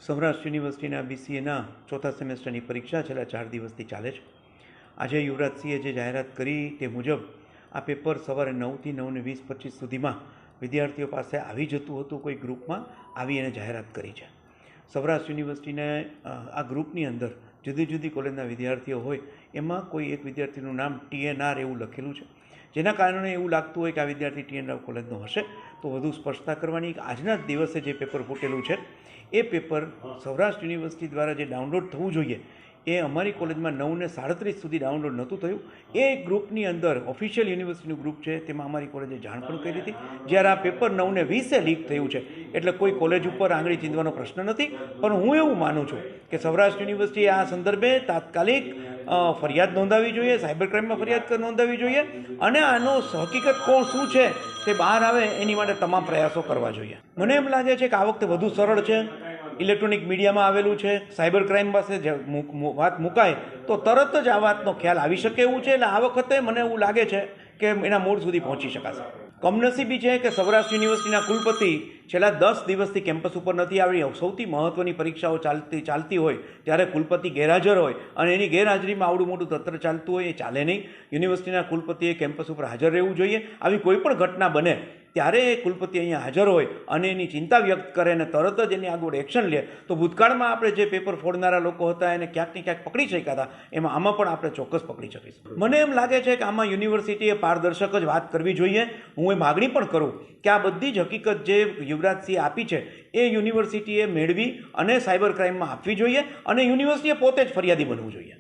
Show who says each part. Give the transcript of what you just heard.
Speaker 1: સૌરાષ્ટ્ર યુનિવર્સિટીના BCAના ચોથા સેમેસ્ટરની પરીક્ષા છેલ્લા 4 દિવસથી ચાલે છે. આજે યુવરાજસિંહે જે જાહેરાત કરી તે મુજબ આ પેપર સવારે 9થી 9:20-25 સુધીમાં વિદ્યાર્થીઓ પાસે આવી જતું હતું. કોઈ ગ્રુપમાં આવી એને જાહેરાત કરી છે. સૌરાષ્ટ્ર યુનિવર્સિટીને આ ગ્રુપની અંદર જુદી જુદી કોલેજના વિદ્યાર્થીઓ હોય, એમાં કોઈ એક વિદ્યાર્થીનું નામ TNR એવું લખેલું છે, જેના કારણે એવું લાગતું હોય કે આ વિદ્યાર્થી TNR કોલેજનો હશે. તો વધુ સ્પષ્ટતા કરવાની આજના જ દિવસે જે પેપર ફૂટેલું છે એ પેપર સૌરાષ્ટ્ર યુનિવર્સિટી દ્વારા જે ડાઉનલોડ થવું જોઈએ એ અમારી કોલેજમાં 9:37 સુધી ડાઉનલોડ નહોતું થયું. એ ગ્રુપની અંદર ઓફિશિયલ યુનિવર્સિટીનું ગ્રુપ છે, તેમાં અમારી કોલેજે જાણ પણ કરી હતી. જ્યારે આ પેપર 9:20 લીક થયું છે, એટલે કોઈ કોલેજ ઉપર આંગળી ચીંધવાનો પ્રશ્ન નથી. પણ હું એવું માનું છું કે સૌરાષ્ટ્ર યુનિવર્સિટીએ આ સંદર્ભે તાત્કાલિક ફરિયાદ નોંધાવી જોઈએ, સાયબર ક્રાઇમમાં ફરિયાદ નોંધાવી જોઈએ અને આનો હકીકત કોણ શું છે તે બહાર આવે એની માટે તમામ પ્રયાસો કરવા જોઈએ. મને એમ લાગે છે કે આ વખતે વધુ સરળ છે, ઇલેક્ટ્રોનિક મીડિયામાં આવેલું છે, સાયબર ક્રાઇમ પાસે વાત મુકાય તો તરત જ આ વાતનો ખ્યાલ આવી શકે એવું છે. એટલે આ વખતે મને એવું લાગે છે કે એના મૂળ સુધી પહોંચી શકાશે. કમનસીબી છે કે સૌરાષ્ટ્ર યુનિવર્સિટીના કુલપતિ છેલ્લા 10 દિવસથી કેમ્પસ ઉપર નથી આવી. સૌથી મહત્ત્વની પરીક્ષાઓ ચાલતી હોય ત્યારે કુલપતિ ગેરહાજર હોય અને એની ગેરહાજરીમાં આવડું મોટું તંત્ર ચાલતું હોય, એ ચાલે નહીં. યુનિવર્સિટીના કુલપતિએ કેમ્પસ ઉપર હાજર રહેવું જોઈએ. આવી કોઈ પણ ઘટના બને ત્યારે એ કુલપતિ અહીંયા હાજર હોય અને એની ચિંતા વ્યક્ત કરે અને તરત જ એની આગળ એક્શન લે. તો ભૂતકાળમાં આપણે જે પેપર ફોડનારા લોકો હતા એને ક્યાંક ને ક્યાંક પકડી શક્યા હતા, આમાં પણ આપણે ચોક્કસ પકડી શકીશું. મને એમ લાગે છે કે આમાં યુનિવર્સિટીએ પારદર્શક જ વાત કરવી જોઈએ. હું એ માગણી પણ કરું કે આ બધી જ હકીકત જે યુવરાજસિંહે આપી છે એ યુનિવર્સિટીએ મેળવી અને સાયબર ક્રાઇમમાં આપવી જોઈએ અને યુનિવર્સિટીએ પોતે જ ફરિયાદી બનવું જોઈએ.